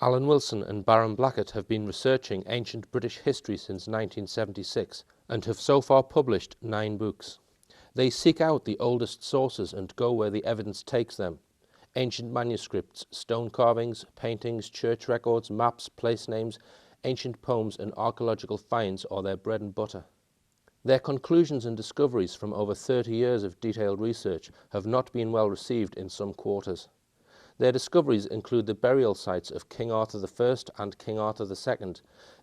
Alan Wilson and Baron Blackett have been researching ancient British history since 1976 and have so far published 9 books. They seek out the oldest sources and go where the evidence takes them. Ancient manuscripts, stone carvings, paintings, church records, maps, place names, ancient poems and archaeological finds are their bread and butter. Their conclusions and discoveries from over 30 years of detailed research have not been well received in some quarters. Their discoveries include the burial sites of King Arthur I and King Arthur II,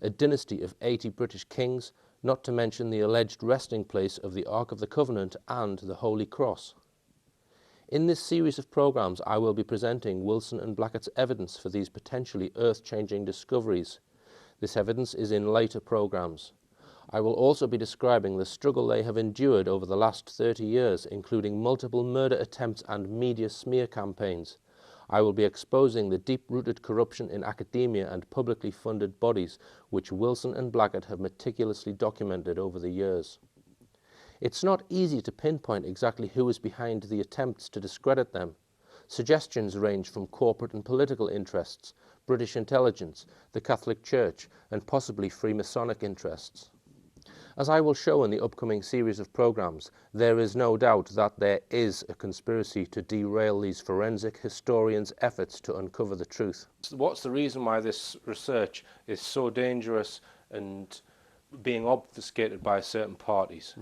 a dynasty of 80 British kings, not to mention the alleged resting place of the Ark of the Covenant and the Holy Cross. In this series of programmes, I will be presenting Wilson and Blackett's evidence for these potentially earth-changing discoveries. This evidence is in later programmes. I will also be describing the struggle they have endured over the last 30 years, including multiple murder attempts and media smear campaigns. I will be exposing the deep-rooted corruption in academia and publicly funded bodies, which Wilson and Blackett have meticulously documented over the years. It's not easy to pinpoint exactly who is behind the attempts to discredit them. Suggestions range from corporate and political interests, British intelligence, the Catholic Church, and possibly Freemasonic interests. As I will show in the upcoming series of programmes, there is no doubt that there is a conspiracy to derail these forensic historians' efforts to uncover the truth. What's the reason why this research is so dangerous and being obfuscated by certain parties?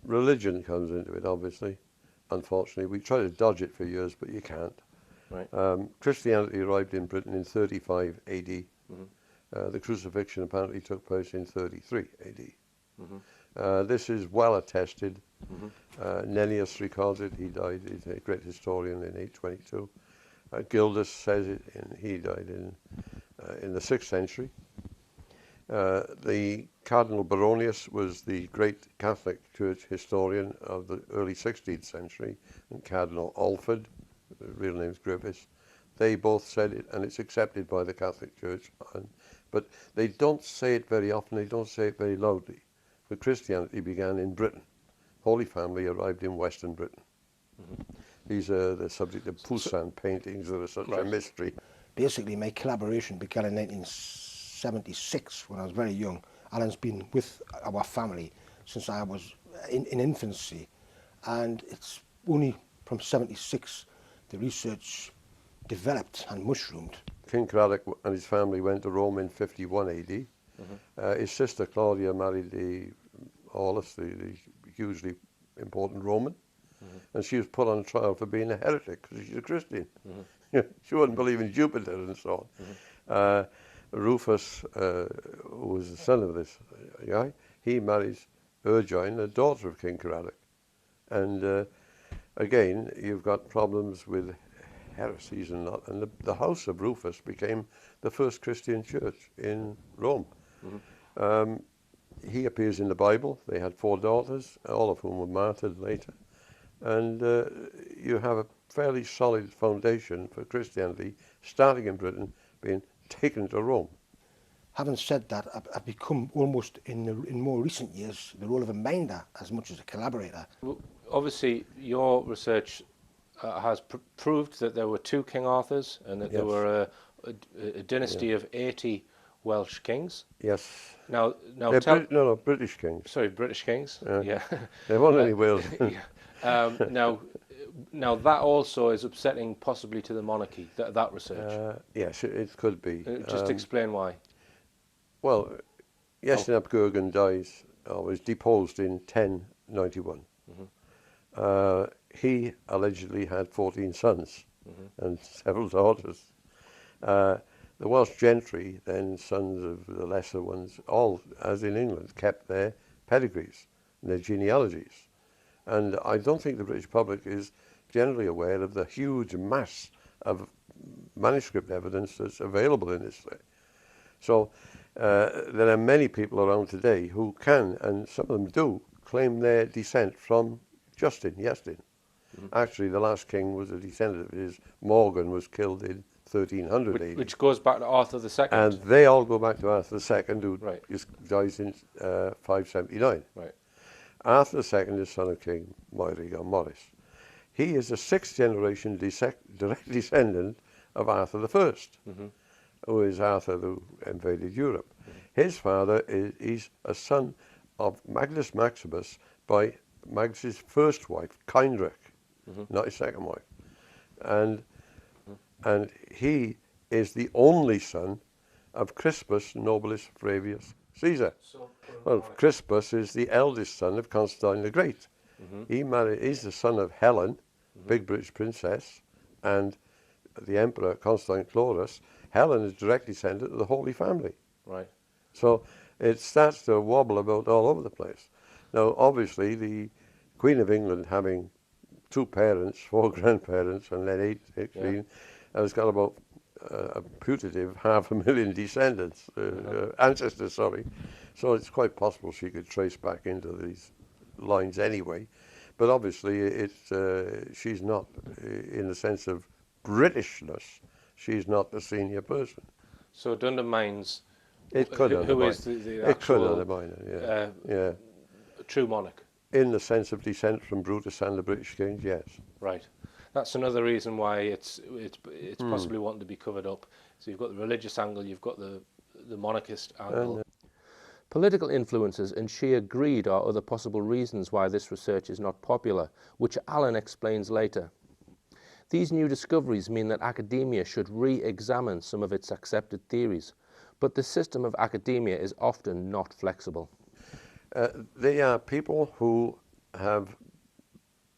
Religion comes into it, obviously. Unfortunately, we try to dodge it for years, but you can't. Right. Christianity arrived in Britain in 35 AD. The crucifixion apparently took place in 33 AD. This is well attested. Nennius records it. He died. He's a great historian in 822. Gildas says it. He died in the 6th century. The Cardinal Baronius was the great Catholic Church historian of the early 16th century, and Cardinal Alford, the real name's Griffiths. They both said it, and it's accepted by the Catholic Church. But they don't say it very often, they don't say it very loudly. But Christianity began in Britain. Holy Family arrived in Western Britain. These are the subject of Poussin paintings that are such a mystery. Basically, my collaboration began in 1976 when I was very young. Alan's been with our family since I was in infancy. And it's only from 76 the research developed and mushroomed. King Craddock and his family went to Rome in 51 AD. His sister Claudia married Aulus, the hugely important Roman, and she was put on trial for being a heretic because she's a Christian. She wouldn't believe in Jupiter and so on. Rufus, who was the son of this guy, he marries Urgine, the daughter of King Craddock. And again, you've got problems with heresies and that, and the house of Rufus became the first Christian church in Rome. He appears in the Bible. They had 4 daughters, all of whom were martyred later. And you have a fairly solid foundation for Christianity, starting in Britain, being taken to Rome. Having said that, I've become almost, in more recent years, the role of a minder as much as a collaborator. Well, obviously, your research has proved that there were 2 King Arthurs and that there were a dynasty of 80 Welsh kings. Yes. Now British kings. Sorry, British kings. Yeah. There weren't any Wales. Now that also is upsetting possibly to the monarchy, that research. Yes, it could be. Just explain why. Well, Iestyn ap Gwragedd dies, was deposed in 1091. He allegedly had 14 sons and several daughters. the Welsh gentry, then sons of the lesser ones, all, as in England, kept their pedigrees and their genealogies. And I don't think the British public is generally aware of the huge mass of manuscript evidence that's available in this way. So there are many people around today who can, and some of them do, claim their descent from Justin, Iestyn. Actually, the last king was a descendant of his. Morgan was killed in 1300 AD. Which goes back to Arthur II. And they all go back to Arthur II, who Right. dies in 579. Right. Arthur II is son of King Moerig or Maurice. He is a sixth-generation direct descendant of Arthur I, who is Arthur who invaded Europe. His father is a son of Magnus Maximus by Magnus's first wife, Kindrick, not his second wife. And he is the only son of Crispus Nobilis Flavius Caesar. Well, Crispus is the eldest son of Constantine the Great. He's the son of Helen, big British princess, and the Emperor Constantine Chlorus. Helen is direct descendant of the Holy Family. Right. So it starts to wobble about all over the place. Now, obviously, the Queen of England having 2 parents, 4 grandparents, and then 16, has got about a putative 500,000 descendants, ancestors, sorry. So it's quite possible she could trace back into these lines anyway. But obviously, she's not, in the sense of Britishness, she's not the senior person. So it undermines It could who undermine is the it. actual Could undermine it, yeah. true monarch. In the sense of descent from Brutus and the British kings, yes. Right. That's another reason why it's possibly wanting to be covered up. So you've got the religious angle, you've got the monarchist angle. Political influences and sheer greed are other possible reasons why this research is not popular, which Alan explains later. These new discoveries mean that academia should re-examine some of its accepted theories, but the system of academia is often not flexible. They are people who have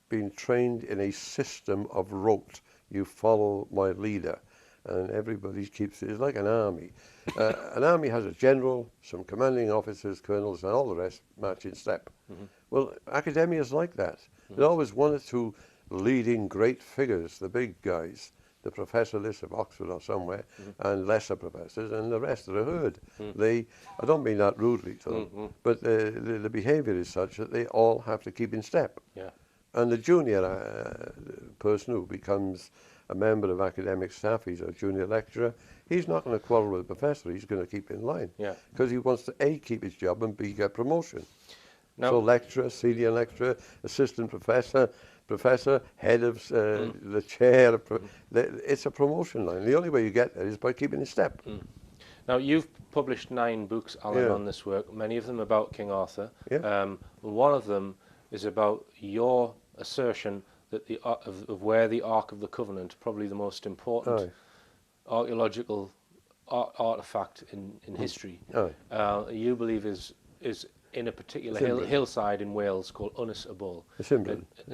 been trained in a system of rote. You follow my leader, and everybody keeps it. It's like an army. An army has a general, some commanding officers, colonels, and all the rest match in step. Well, academia is like that. There's always 1 or 2 leading great figures, the big guys, the Professor List of Oxford or somewhere, and lesser professors, and the rest are a herd. I don't mean that rudely to them, but the behaviour is such that they all have to keep in step. Yeah. And the junior person who becomes a member of academic staff, he's a junior lecturer, he's not going to quarrel with the professor, he's going to keep in line. Yeah. Because he wants to A, keep his job, and B, get promotion. Now, So lecturer, senior lecturer, assistant professor, head of the chair, it's a promotion line. The only way you get there is by keeping in step. Now, you've published 9 books, Alan, Yeah. on this work, many of them about King Arthur. Yeah. One of them is about your assertion that of where the Ark of the Covenant, probably the most important archaeological artifact in history, you believe is in a particular hillside in Wales called Ynys y Bull.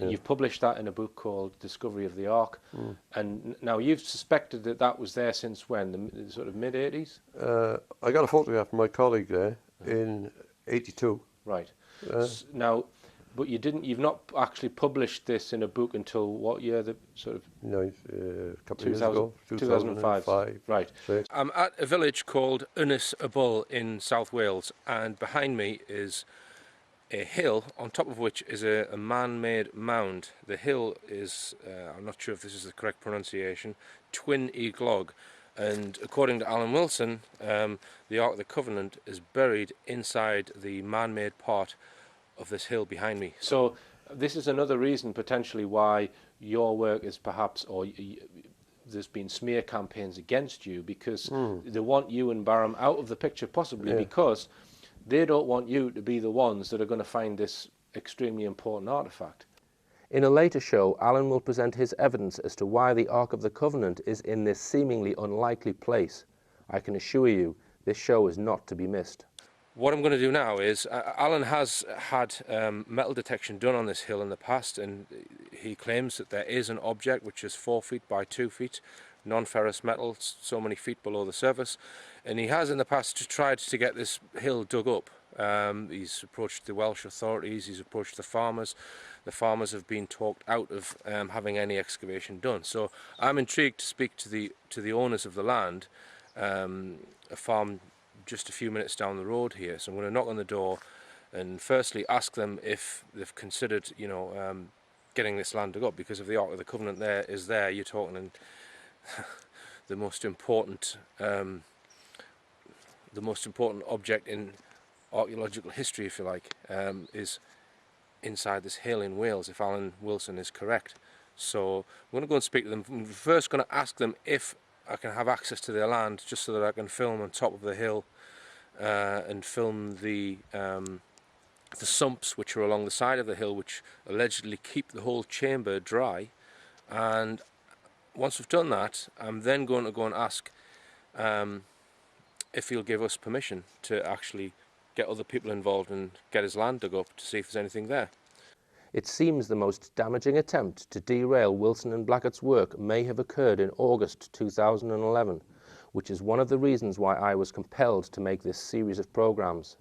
You've published that in a book called Discovery of the Ark, and now you've suspected that was there since when, the sort of mid-80s? I got a photograph from my colleague there in '82. Right. Now, but you've not actually published this in a book until what year? The sort of A couple of years ago, 2005. Right. Six. I'm at a village called Ynys y Bull in South Wales, and behind me is a hill on top of which is a man-made mound. The hill is, I'm not sure if this is the correct pronunciation, Twin y Glog, and according to Alan Wilson, the Ark of the Covenant is buried inside the man-made part of this hill behind me. So this is another reason potentially why your work is perhaps, or there's been smear campaigns against you, because they want you and Barham out of the picture, possibly because they don't want you to be the ones that are going to find this extremely important artifact. In a later show, Alan will present his evidence as to why the Ark of the Covenant is in this seemingly unlikely place. I can assure you, this show is not to be missed. What I'm going to do now is, Alan has had metal detection done on this hill in the past, and he claims that there is an object which is 4 feet by 2 feet, non-ferrous metals so many feet below the surface, and he has in the past tried to get this hill dug up. He's approached the Welsh authorities, he's approached the farmers. The farmers have been talked out of having any excavation done. So I'm intrigued to speak to the owners of the land, a farm just a few minutes down the road here. So I'm going to knock on the door and firstly ask them if they've considered, you know, getting this land dug up, because if the Ark of the Covenant there, you're talking in the most important object in archaeological history, if you like, is inside this hill in Wales, if Alan Wilson is correct. So I'm going to go and speak to them. I'm first going to ask them if I can have access to their land, just so that I can film on top of the hill and film the sumps which are along the side of the hill, which allegedly keep the whole chamber dry. And once we've done that, I'm then going to go and ask if he'll give us permission to actually get other people involved and get his land dug up to see if there's anything there. It seems the most damaging attempt to derail Wilson and Blackett's work may have occurred in August 2011, which is one of the reasons why I was compelled to make this series of programmes.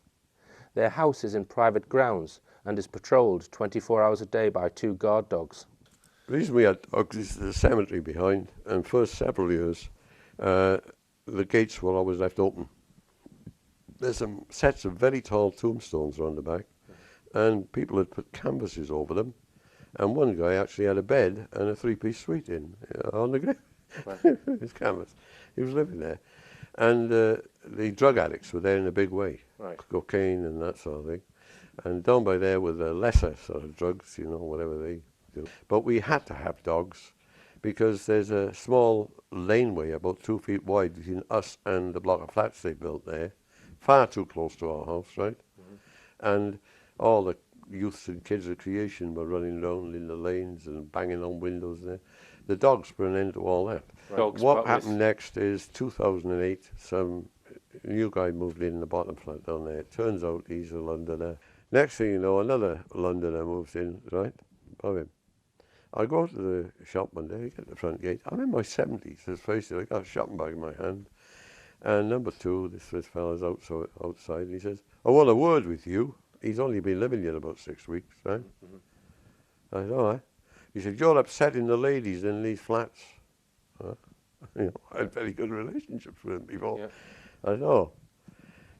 Their house is in private grounds and is patrolled 24 hours a day by 2 guard dogs. The reason we had dogs is the cemetery behind, and for several years the gates were always left open. There's some sets of very tall tombstones around the back, and people had put canvases over them, and one guy actually had a bed and a 3-piece suite in on the grave. Right. His canvas. He was living there. And the drug addicts were there in a big way, right. Cocaine and that sort of thing. And down by there were the lesser sort of drugs, you know, whatever they do. But we had to have dogs because there's a small laneway about 2 feet wide between us and the block of flats they built there, far too close to our house, right? Mm-hmm. And all the youths and kids of creation were running around in the lanes and banging on windows there. The dogs put an end to all that. Right. What happened next is 2008, some new guy moved in the bottom flat down there. It turns out he's a Londoner. Next thing you know, another Londoner moves in, right, above him. I go to the shop one day, get the front gate. I'm in my 70s, let's face it, I got a shopping bag in my hand. And number 2, this fella's outside, and he says, I want a word with you. He's only been living here about 6 weeks, right? Mm-hmm. I said, all right. He said, you're upsetting the ladies in these flats. You know, I had very good relationships with him before. Yeah. I said, oh.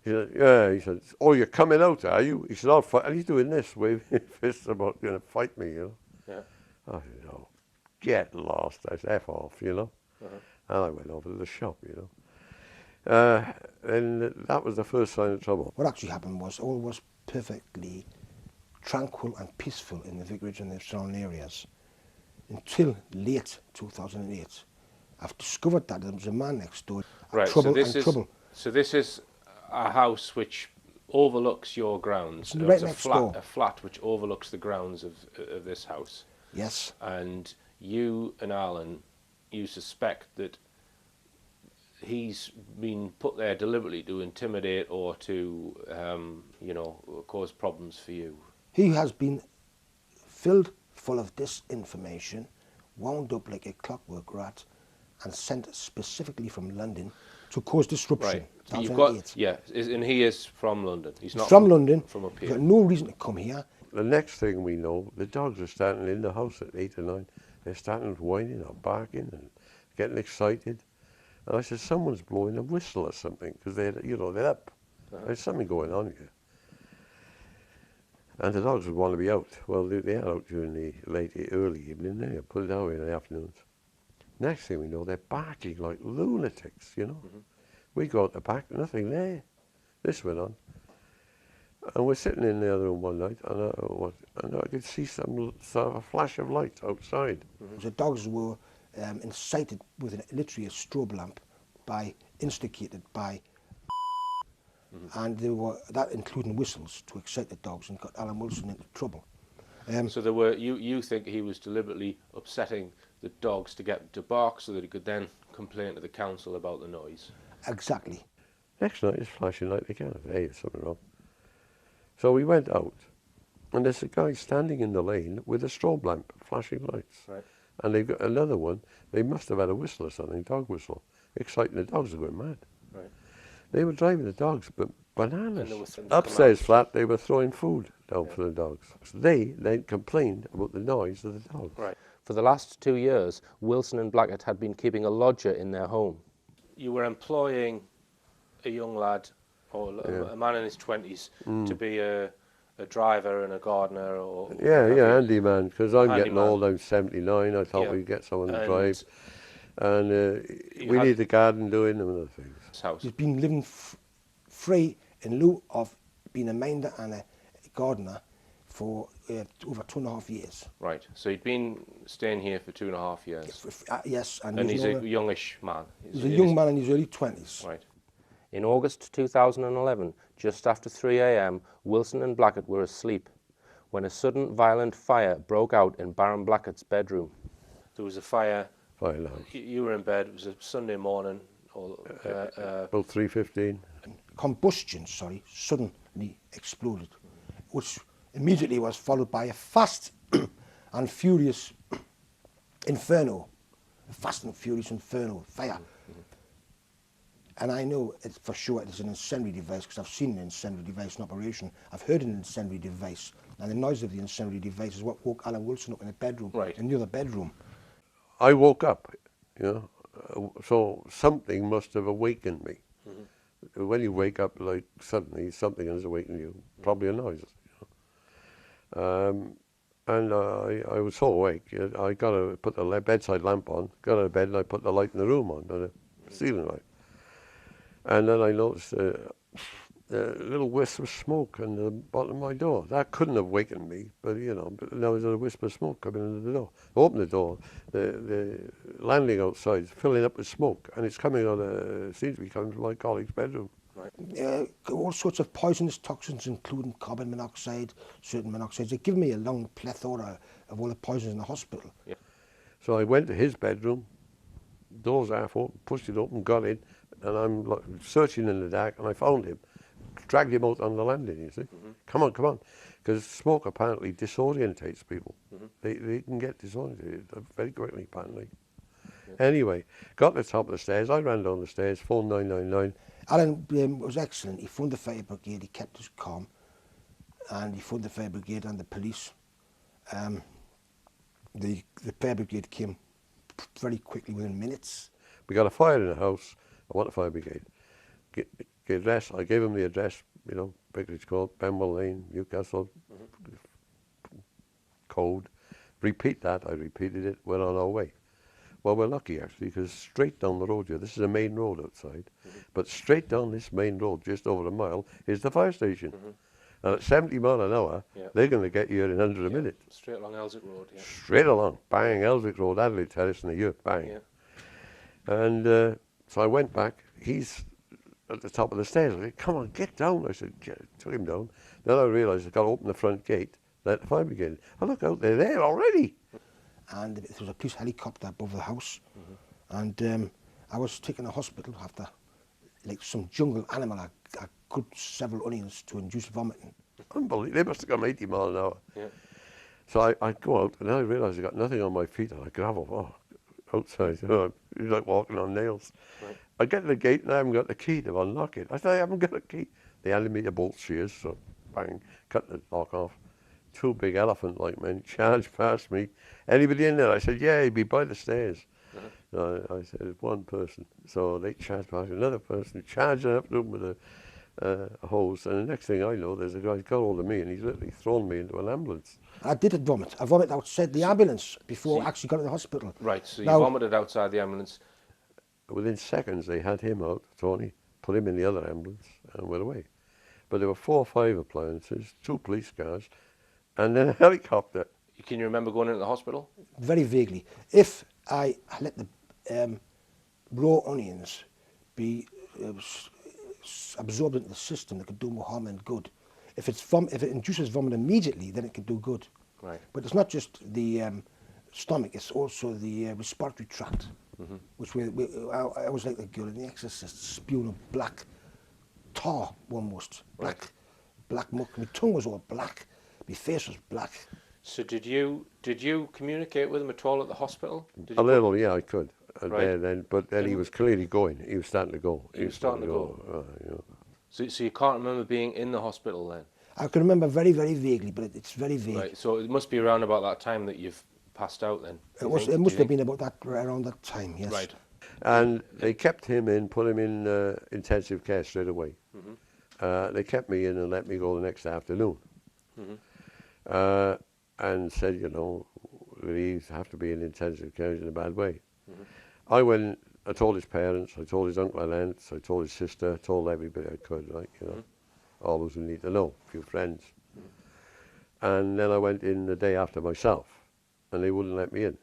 He said, yeah. He said, oh, you're coming out, are you? He said, I'll fight. And he's doing this, waving his fists about going to fight me, you know. Yeah. I said, oh, get lost. I said, F off, you know. Uh-huh. And I went over to the shop, you know. And that was the first sign of trouble. What actually happened was all was perfectly tranquil and peaceful in the vicarage and the surrounding areas until late 2008. I've discovered that there was a man next door. Right, so this is a house which overlooks your grounds. Right it's a flat which overlooks the grounds of this house. Yes. And you and Alan, you suspect that he's been put there deliberately to intimidate or to, you know, cause problems for you. He has been filled full of disinformation, wound up like a clockwork rat, and sent specifically from London to cause disruption. Right. You've got, yeah, and he is from London. He's not from London. From up here. He's got no reason to come here. The next thing we know, the dogs are starting in the house at 8 or 9. They're starting whining or barking and getting excited. And I said, someone's blowing a whistle or something, because they're up. There's something going on here. And the dogs would want to be out. Well, they are out during the early evening. They put it out in the afternoons. Next thing we know, they're barking like lunatics, you know. Mm-hmm. We go out the back, nothing there. This went on. And we're sitting in the other room one night, and I could see some sort of flash of light outside. Mm-hmm. The dogs were incited with literally a strobe lamp, instigated by, and they were that including whistles to excite the dogs and got Alan Wilson into trouble. So there were you think he was deliberately upsetting the dogs to get them to bark so that he could then complain to the council about the noise. Exactly. Next night it's flashing light again. Hey, there's something wrong. So we went out, and there's a guy standing in the lane with a strobe lamp, flashing lights. Right. And they've got another one. They must have had a whistle or something, dog whistle, exciting the dogs are going mad. Right. They were driving the dogs, but bananas. And they were throwing Upstairs commands. flat, they were throwing food down Yeah. for the dogs. They then complained about the noise of the dogs. Right. For the last 2 years, Wilson and Blackett had been keeping a lodger in their home. You were employing a young lad, or a man in his 20s, to be a driver and a gardener, or Yeah, whatever. yeah, handyman, because I'm getting Handyman. old, I'm 79, I thought Yeah. we'd get someone to And drive. And you we had- need the garden doing and other things. His house. He's been living free in lieu of being a minder and a gardener for over 2.5 years. Right. So he'd been staying here for 2.5 years. Yes, And he's a youngish man. he's a young man in his early 20s. Right. In August 2011, just after 3 a.m., Wilson and Blackett were asleep when a sudden violent fire broke out in Baron Blackett's bedroom. There was a fire. Fire alarm. You were in bed. It was a Sunday morning. About 3:15. Combustion, suddenly exploded, which immediately was followed by a fast and furious inferno, fire. And I know it for sure it is an incendiary device because I've seen an incendiary device in operation. I've heard an incendiary device, and the noise of the incendiary device is what woke Alan Wilson up in the bedroom, Right. in the other bedroom. I woke up, so something must have awakened me. When you wake up, like suddenly something has awakened you, probably a noise. And I was so awake, I got to put the bedside lamp on, got out of bed and I put the light in the room on, the ceiling light. And then I noticed a little wisp of smoke on the bottom of my door. That couldn't have wakened me, but there was a wisp of smoke coming into the door. I opened the door, the landing outside is filling up with smoke, and it's coming out, seems to be coming from my colleague's bedroom. All sorts of poisonous toxins, including carbon monoxide, certain monoxides. They give me a long plethora of all the poisons in the hospital. Yeah. So I went to his bedroom, door's half open, pushed it open, got in, and I'm searching in the dark, and I found him. Dragged him out on the landing, you see. Come on. Because smoke apparently disorientates people. They can get disorientated very quickly, apparently. Yeah. Anyway, got to the top of the stairs. I ran down the stairs, phone 999. Alan was excellent. He phoned the fire brigade, he kept us calm, and he phoned the fire brigade and the police. The fire brigade came very quickly, within minutes. We got a fire in the house. I want a fire brigade. Get address. I gave him the address, Vicarage Court, Benwell Lane, Newcastle, code. Repeat that. I repeated it. We're on our way. Well, we're lucky actually, because straight down the road here, this is a main road outside, but straight down this main road, just over a mile, is the fire station. And at 70 mile an hour, they're going to get you in under a minute. Straight along Elswick Road. Yeah. Straight along, bang, Elswick Road, Adelaide Terrace, and a year, bang. Yeah. And so I went back. He's at the top of the stairs. I said, come on, get down. I said, took him down. Then I realised I've got to open the front gate, let the fire brigade in. I look out, they're there already. And there was a police helicopter above the house, and I was taken to hospital after, like some jungle animal, a good several onions to induce vomiting. Unbelievable. They must have gone 80 mile an hour. Yeah. So I go out, and then I realise I've got nothing on my feet, and I gravel outside. It's like walking on nails. Right. I get to the gate, and I haven't got the key to unlock it. I said, I haven't got a key. They handed me a bolt shears, so bang, cut the lock off. Two big elephant-like men charged past me. Anybody in there? I said, yeah, he'd be by the stairs. I said, one person. So they charged past me, another person, charged up to him with a hose. And the next thing I know, there's a guy got hold of me, and he's literally thrown me into an ambulance. I did vomit. I vomited outside the ambulance before I actually got to the hospital. Right, so you vomited outside the ambulance. Within seconds, they had him out, Tony, put him in the other ambulance, and went away. But there were 4 or 5 appliances, 2 police cars, and then a helicopter. Can you remember going into the hospital? Very vaguely. If I let the raw onions be absorbed into the system, it could do more harm than good. If it induces vomit immediately, then it can do good. Right. But it's not just the stomach; it's also the respiratory tract, which I was like the girl in The Exorcist, spewing of black tar almost, black muck. My tongue was all black. My face was black. So did you communicate with him at all at the hospital? Did A you little, yeah, I could. And Right. but then he And- was clearly going. He was starting to go. He was starting to You know. So you can't remember being in the hospital then? I can remember very, very vaguely, but it's very vague. Right. So it must be around about that time that you've passed out then. do It you was. think? It Do must you have think? been about that around that time. Yes. Right. And they kept him in, put him in intensive care straight away. They kept me in and let me go the next afternoon. And said, you know, these have to be in intensive care in a bad way. I went, I told his parents, I told his uncle and aunts, I told his sister, I told everybody I could, like, you know, all those who need to know, a few friends. And then I went in the day after myself, and they wouldn't let me in.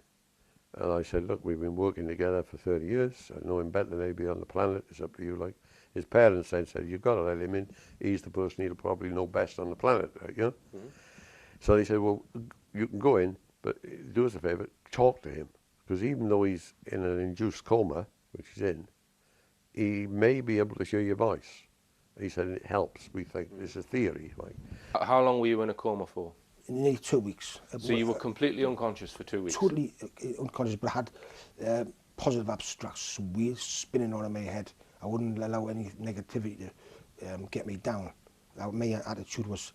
And I said, look, we've been working together for 30 years. I know him better than anybody on the planet. It's up to you. Like his parents then said, you've got to let him in. He's the person he'll probably know best on the planet, right, you know? So they said, well, you can go in, but do us a favour, talk to him. Because even though he's in an induced coma, which he's in, he may be able to hear your voice. He said it helps. We think it's a theory. Like, How long were you in a coma for? Nearly 2 weeks. So you were completely unconscious for 2 weeks? Totally unconscious, but I had positive abstracts spinning on in my head. I wouldn't allow any negativity to get me down. My attitude was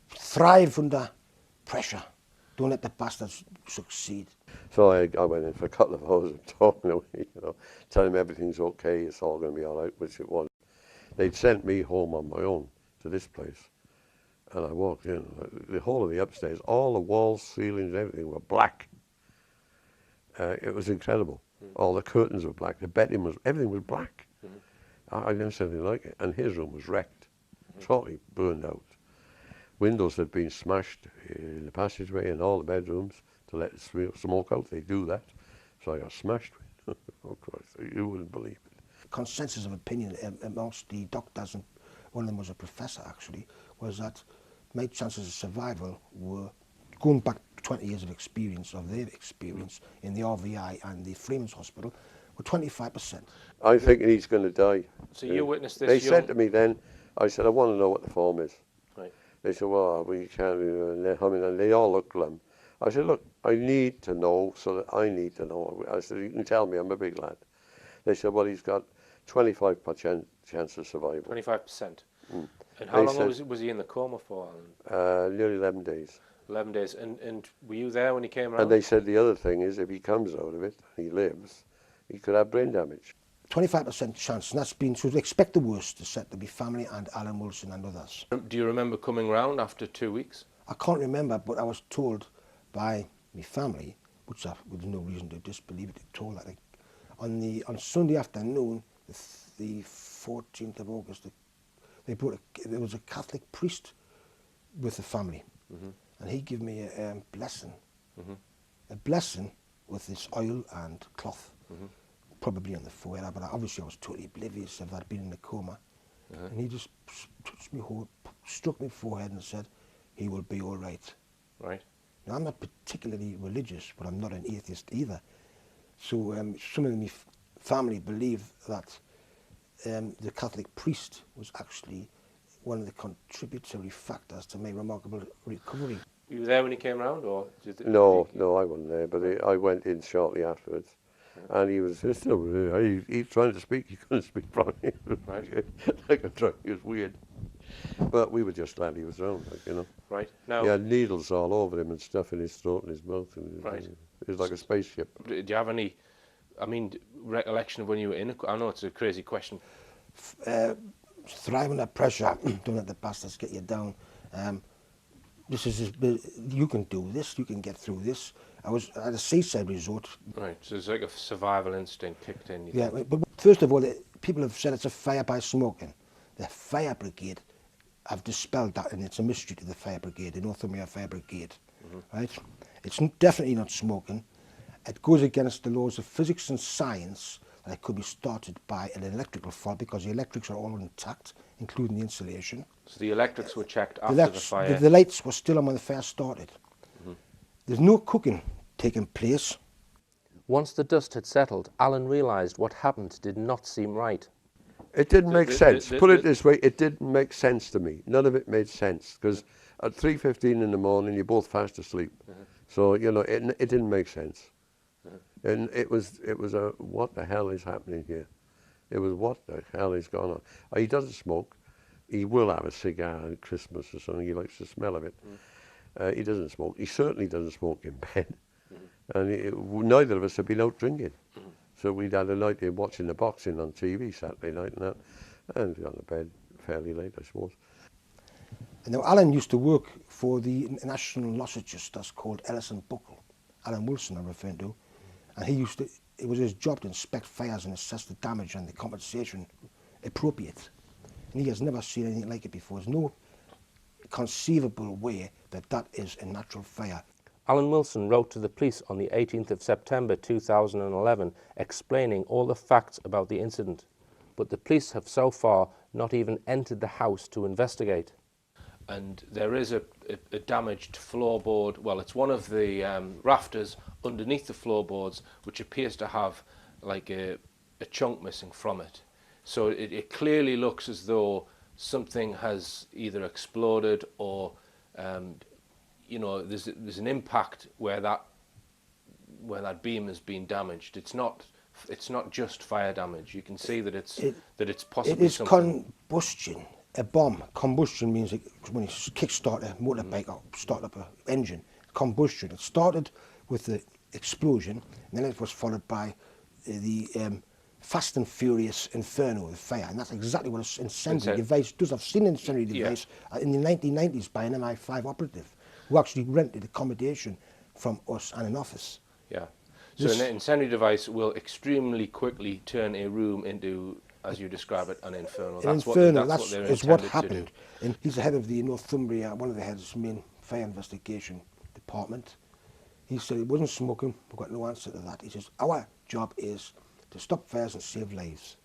thrive under pressure. Don't let the bastards succeed. so I went in for a couple of hours of talking away, you know, telling him everything's okay, it's all going to be all right, which it was. They'd sent me home on my own to this place. And I walked in, the whole of the upstairs, all the walls, ceilings, everything were black. It was incredible. All the curtains were black, the bedding was, everything was black. I never seen anything like it. And his room was wrecked, totally burned out. Windows had been smashed in the passageway and all the bedrooms to let the smoke out. They do that. So I got smashed. Oh, Christ, you wouldn't believe it. Consensus of opinion amongst the doctors, and one of them was a professor actually, was that my chances of survival were, going back 20 years of experience, of their experience in the RVI and the Freeman's Hospital, were 25%. I think he's going to die. So you witnessed this They young... said to me then, I said, I want to know what the form is. Right. They said, well, we can't, and they're humming, and they all look glum. I said, look, I need to know, so that I need to know. I said, you can tell me, I'm a big lad. They said, well, he's got 25% chance of survival. 25%. Mm. And how They long said- was he in the coma for? Nearly 11 days. 11 days. And were you there when he came around? And they said the other thing is, if he comes out of it, he lives, he could have brain damage. 25% chance, and that's been, so expect the worst, is said to be family and Alan Wilson and others. Do you remember coming round after 2 weeks? I can't remember, but I was told by my family, which I with no reason to disbelieve it, told that on Sunday afternoon, the 14th of August, there was a Catholic priest with the family, and he gave me a blessing, a blessing with this oil and cloth, probably on the forehead, but obviously I was totally oblivious of that being in a coma, and he just touched me, struck my forehead and said, he will be all right. Right. Now, I'm not particularly religious, but I'm not an atheist either. So some of my family believe that the Catholic priest was actually one of the contributory factors to my remarkable recovery. Were you there when he came round, or? No, I wasn't there, but I went in shortly afterwards. And he was still, he's trying to speak, he couldn't speak properly. Right. Like a truck, it was weird. But we were just glad he was around, like, you know. Right. Now, He had needles all over him and stuff in his throat and his mouth. And Right. It was like a spaceship. do you have any, recollection of when you were in I know it's a crazy question. Thrive under pressure, don't let the bastards get you down. You can do this, you can get through this. I was at a seaside resort. Right. So it's like a survival instinct kicked in. Yeah, but first of all, people have said it's a fire by smoking. The fire brigade have dispelled that, and it's a mystery to the fire brigade, the Northumbria Fire Brigade, right? It's definitely not smoking. It goes against the laws of physics and science that it could be started by an electrical fault because the electrics are all intact, including the insulation. So the electrics were checked after the fire. The lights were still on when the fire started. There's no cooking taking place. Once the dust had settled, Alan realised what happened did not seem right. It didn't make sense. Put it this way, it didn't make sense to me. None of it made sense because at 3:15 in the morning, you're both fast asleep. So, you know, it didn't make sense. And it was a, what the hell is happening here? It was, what the hell is going on? He doesn't smoke. He will have a cigar at Christmas or something. He likes the smell of it. He doesn't smoke. He certainly doesn't smoke in bed. And neither of us have been out drinking. So we'd had a night in watching the boxing on TV Saturday night and that. And we got to bed fairly late, I suppose. And now Alan used to work for the National Loss Adjusters called Ellis and Buckle. Alan Wilson I'm referring to. And he used to, it was his job to inspect fires and assess the damage and the compensation appropriate. And he has never seen anything like it before. There's no conceivable way that that is a natural fire. Alan Wilson wrote to the police on the 18th of September 2011 explaining all the facts about the incident, but the police have so far not even entered the house to investigate. And there is a damaged floorboard. Well, it's one of the rafters underneath the floorboards which appears to have like a chunk missing from it. So it clearly looks as though something has either exploded or you know, there's an impact where that beam has been damaged. It's not just fire damage. You can see that it's possibly it is something. combustion. A bomb. Combustion means when you kickstart a motorbike or start up an engine. Combustion. It started with the explosion, and then it was followed by the fast and furious inferno, the fire, and that's exactly what an incendiary device does. I've seen an incendiary device in the 1990s by an MI5 operative who actually rented accommodation from us and an office. Yeah. So an incendiary device will extremely quickly turn a room into, as you describe it, an inferno. That's what they're intended what happened. And he's the head of the Northumbria, one of the heads of the main fire investigation department. He said he wasn't smoking. We've got no answer to that. He says our job is to stop fires and save lives.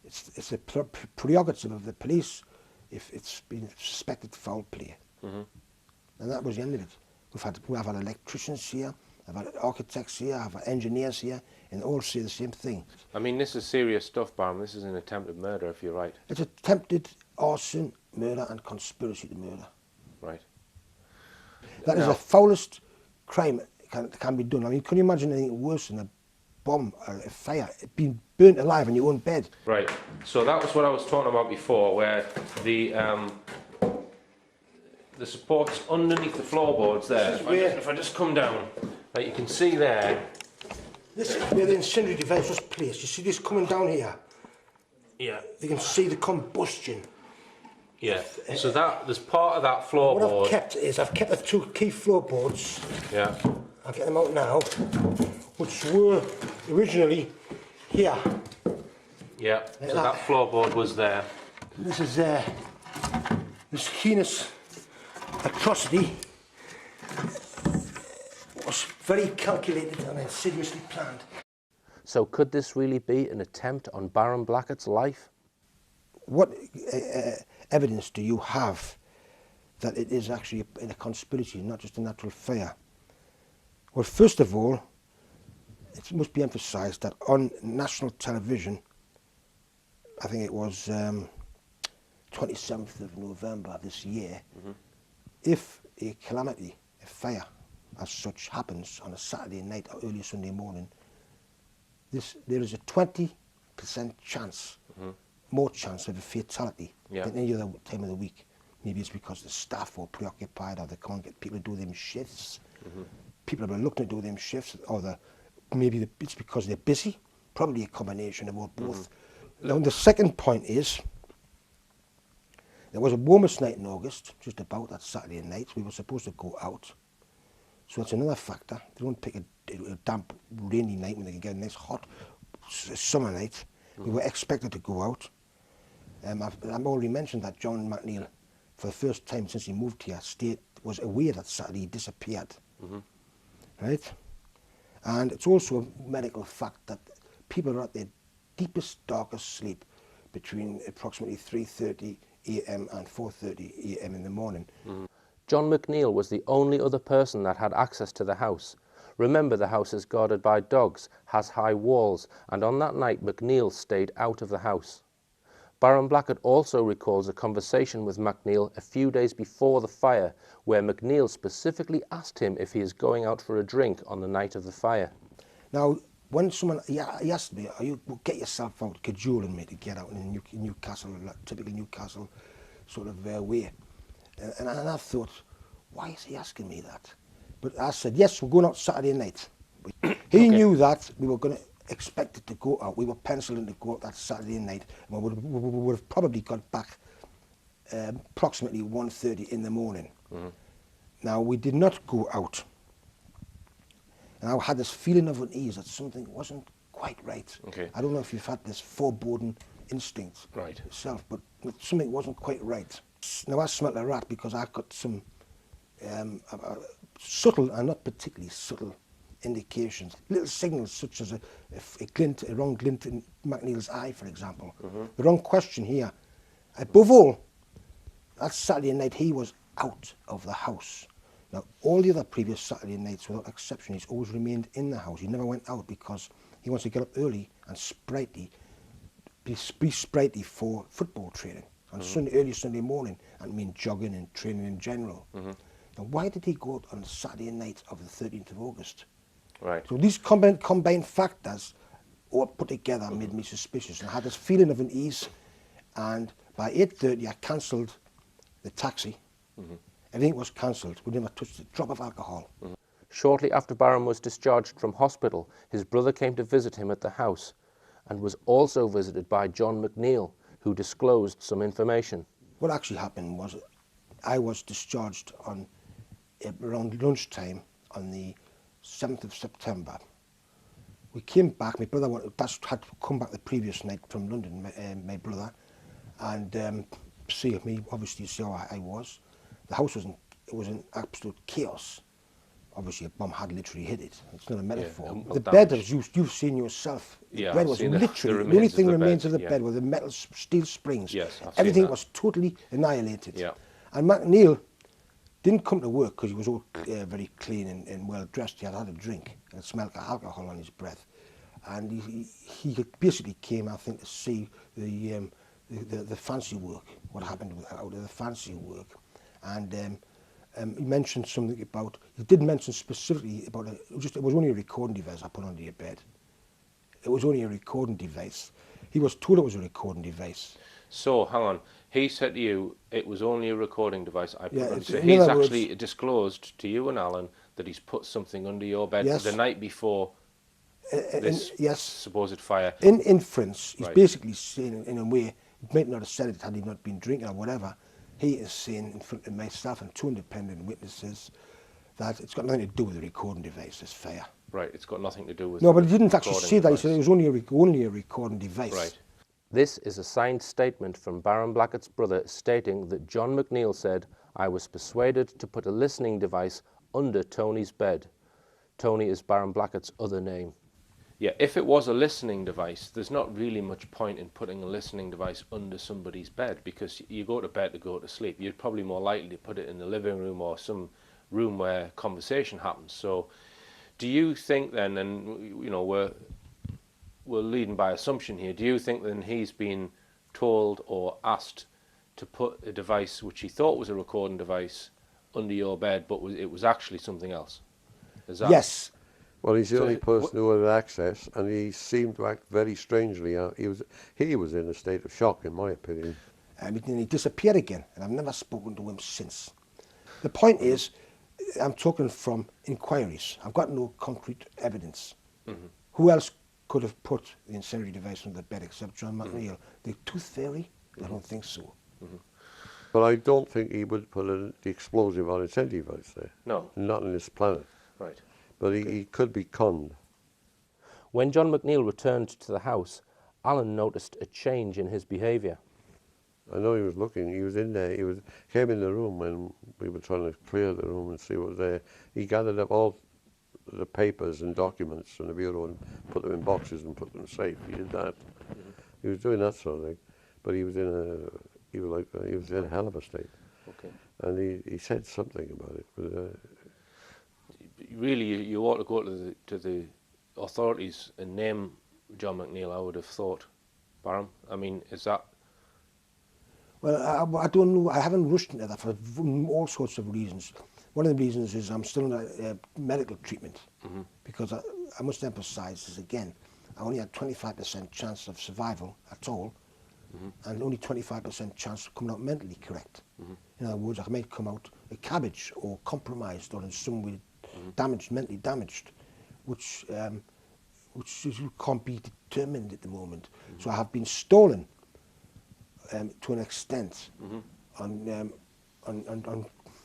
It's a prerogative of the police if it's been suspected foul play. And that was the end of it. We've had electricians here, I've had architects here, I've had engineers here, and they all say the same thing. I mean, this is serious stuff, Baron. This is an attempted murder, if you're right. It's attempted arson, murder, and conspiracy to murder. Right. That is the foulest crime that can be done. I mean, can you imagine anything worse than a bomb or a fire, being burnt alive in your own bed? Right. So that was what I was talking about before, where the supports underneath the floorboards there. If I just come down, like you can see there. This is where the incendiary device was placed. You see this coming down here? Yeah. You can see the combustion. Yeah. So there's part of that floorboard. What I've kept the two key floorboards. Yeah. I'll get them out now, which were originally here. Yeah. Like so that floorboard was there. This is this heinous atrocity was very calculated and insidiously planned. So could this really be an attempt on Baron Blackett's life? What evidence do you have that it is actually a conspiracy, not just a natural fire? Well, first of all, it must be emphasised that on national television, I think it was 27th of November this year, if a calamity, a fire as such happens on a Saturday night or early Sunday morning, there is a 20% chance, more chance of a fatality than any other time of the week. Maybe it's because the staff are preoccupied or they can't get people to do them shifts. People are looking to do them shifts, or maybe it's because they're busy. Probably a combination of both. Now, the second point is, there was a warmest night in August, just about that Saturday night. We were supposed to go out. So that's another factor. They don't pick a damp, rainy night when they can get a nice hot summer night. We were expected to go out. I've already mentioned that John McNeil, for the first time since he moved here, was aware that Saturday he disappeared. Right? And it's also a medical fact that people are at their deepest, darkest sleep between approximately 3:30 a.m. and 4:30 a.m. in the morning. John McNeil was the only other person that had access to the house. Remember, the house is guarded by dogs, has high walls, and on that night McNeil stayed out of the house. Baron Blackett also recalls a conversation with MacNeil a few days before the fire, where MacNeil specifically asked him if he is going out for a drink on the night of the fire. Now, when someone, he asked me, are you, well, get yourself out, cajoling me to get out in Newcastle, typical Newcastle sort of way. And I thought, why is he asking me that? But I said, yes, we're going out Saturday night. He knew that we were going to expect it to go out. We were penciling to go out that Saturday night, and we would have probably got back approximately 1:30 in the morning. Now, we did not go out. And I had this feeling of unease that something wasn't quite right. Okay. I don't know if you've had this foreboding instinct Right. yourself, but something wasn't quite right. Now, I smelt a rat because I got some subtle and not particularly subtle indications, little signals such as a glint, a wrong glint in MacNeil's eye, for example. The wrong question here. Above all, that Saturday night he was out of the house. Now, all the other previous Saturday nights, without exception, he's always remained in the house. He never went out because he wants to get up early and be sprightly for football training on early Sunday morning, and mean jogging and training in general. Now, why did he go out on Saturday night of the 13th of August? Right. So these combined factors all put together made me suspicious, and I had this feeling of unease. And by 8:30, I cancelled the taxi. Everything was cancelled. We never touched a drop of alcohol. Shortly after Baron was discharged from hospital, his brother came to visit him at the house and was also visited by John MacNeil, who disclosed some information. What actually happened was I was discharged on around lunchtime on the 7th of September. We came back, my brother had come back the previous night from London, my brother, and see me, obviously see how I was. The house was in absolute chaos. Obviously, a bomb had literally hit it. It's not a metaphor. The bed, as you've seen yourself, the bed was literally, the only thing that remains of the bed were the metal steel springs. Yes, I've everything seen that. was totally annihilated. Yeah. And MacNeil didn't come to work because he was all very clean and well dressed. He had had a drink and smelled alcohol on his breath. And he basically came, I think, to see the fancy work, what happened out of the fancy work. And he mentioned something about, he did mention specifically about, it was only a recording device I put under your bed. It was only a recording device. He was told it was a recording device. So, hang on. He said to you it was only a recording device I put Yeah, on. it's- So in he's other words- actually disclosed to you and Alan that he's put something under your bed Yes. the night before this yes. supposed fire. In inference, he's Right. basically saying, in a way, he might not have said it had he not been drinking or whatever, he is saying in front of myself and two independent witnesses that it's got nothing to do with the recording device, this fire. Right, it's got nothing to do with No, but the he didn't actually recording say that. He device. said it was only a recording device. Right. This is a signed statement from Baron Blackett's brother stating that John MacNeil said, "I was persuaded to put a listening device under Tony's bed." Tony is Baron Blackett's other name. Yeah, if it was a listening device, there's not really much point in putting a listening device under somebody's bed, because you go to bed to go to sleep. You're probably more likely to put it in the living room or some room where conversation happens. So do you think then, and you know, we're leading by assumption here, do you think then he's been told or asked to put a device which he thought was a recording device under your bed, but it was actually something else? Is that? Yes. Well, he's the So only person who had access, and he seemed to act very strangely. He was in a state of shock, in my opinion. And then he disappeared again, and I've never spoken to him since. The point is, I'm talking from inquiries. I've got no concrete evidence. Who else could have put the incendiary device under the bed except John MacNeil? The tooth fairy? I don't think so. But I don't think he would put the explosive on incendiary device there. No. Not on this planet. Right. But he could be conned. When John MacNeil returned to the house, Alan noticed a change in his behaviour. I know he was looking. He was in there. Came in the room when we were trying to clear the room and see what was there. He gathered up all the papers and documents from the bureau and put them in boxes and put them safe. He did that. He was doing that sort of thing. But he was in a hell of a state. Okay. And he said something about it. But, really, you ought to go to the authorities and name John MacNeil, I would have thought, Baron. I mean, is that Well, I don't know. I haven't rushed into that for all sorts of reasons. One of the reasons is I'm still in medical treatment because I must emphasise this again. I only had 25% chance of survival at all, and only 25% chance of coming out mentally correct. In other words, I might come out a cabbage or compromised or in some way damaged, mentally damaged, which can't be determined at the moment. So I have been stolen to an extent on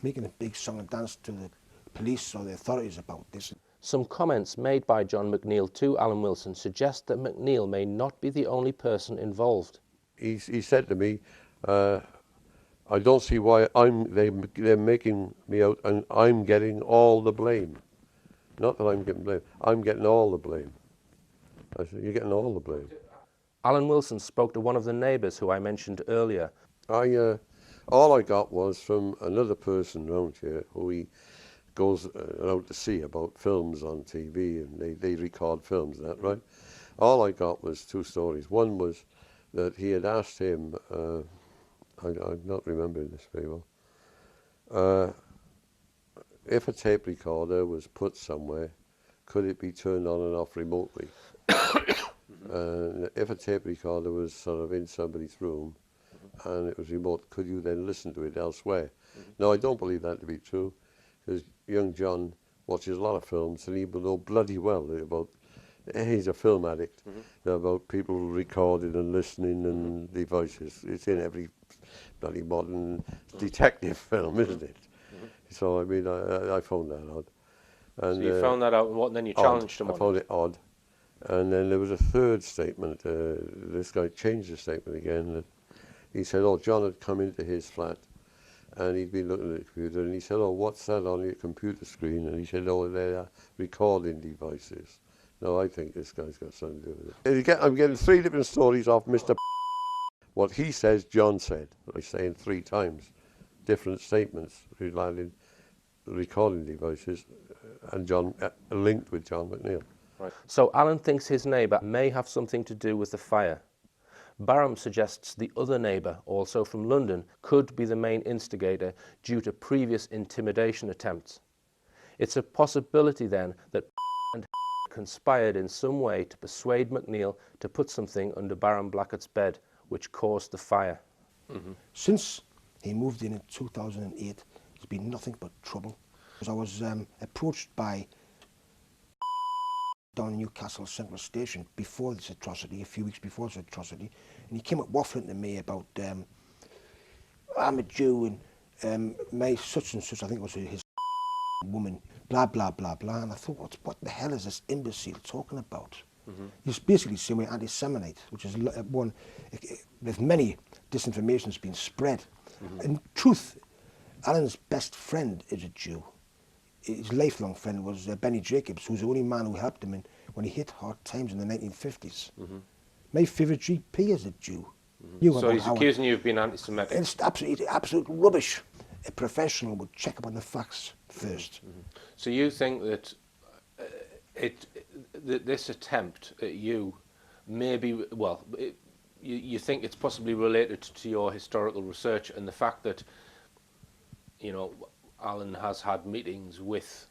making a big song and dance to the police or the authorities about this. Some comments made by John McNeill to Alan Wilson suggest that McNeill may not be the only person involved. He said to me, I don't see why they're making me out and I'm getting all the blame. Not that I'm getting blame, I'm getting all the blame. I said, you're getting all the blame. Alan Wilson spoke to one of the neighbours who I mentioned earlier. All I got was from another person around here who he goes out to see about films on TV, and they record films and that, right? All I got was two stories. One was that he had asked him, I'm not remembering this very well, if a tape recorder was put somewhere, could it be turned on and off remotely? And if a tape recorder was sort of in somebody's room and it was remote, could you then listen to it elsewhere? No, I don't believe that to be true, because young John watches a lot of films and he will know bloody well about, he's a film addict, about people recording and listening and devices. It's in every bloody modern detective film, isn't it? So, I mean, I found that odd. And, so you found that out, and what, then you challenged him on it? I found it odd. And then there was a third statement. This guy changed the statement again. That he said, oh, John had come into his flat and he'd been looking at the computer and he said, oh, what's that on your computer screen? And he said, oh, they're recording devices. No, I think this guy's got something to do with it. I'm getting three different stories off Mr. What he says, John said. I saying three times. Different statements regarding recording devices and John linked with John McNeill. Right. So Alan thinks his neighbour may have something to do with the fire. Barham suggests the other neighbour, also from London, could be the main instigator due to previous intimidation attempts. It's a possibility then that and conspired in some way to persuade McNeill to put something under Baron Blackett's bed, which caused the fire. Since he moved in 2008, there's been nothing but trouble. I was approached by down Newcastle Central Station before this atrocity, a few weeks before this atrocity, and he came up waffling to me about I'm a Jew and my such and such, I think it was his woman, blah blah blah blah, and I thought, what the hell is this imbecile talking about? He's basically saying we're anti-Semitite, which is one with many disinformation has been spread. In truth, Alan's best friend is a Jew. His lifelong friend was Benny Jacobs, who was the only man who helped him when he hit hard times in the 1950s. My favourite GP is a Jew. So he's accusing you of being anti-Semitic? It's absolute rubbish. A professional would check up on the facts first. So you think that this attempt at you may be, well, you think it's possibly related to your historical research and the fact that, you know, Alan has had meetings with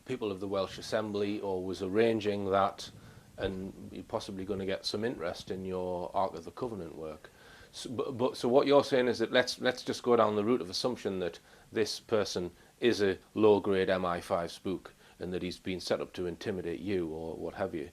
people of the Welsh Assembly or was arranging that, and you're possibly going to get some interest in your Ark of the Covenant work. So what you're saying is that let's just go down the route of assumption that this person is a low-grade MI5 spook and that he's been set up to intimidate you or what have you.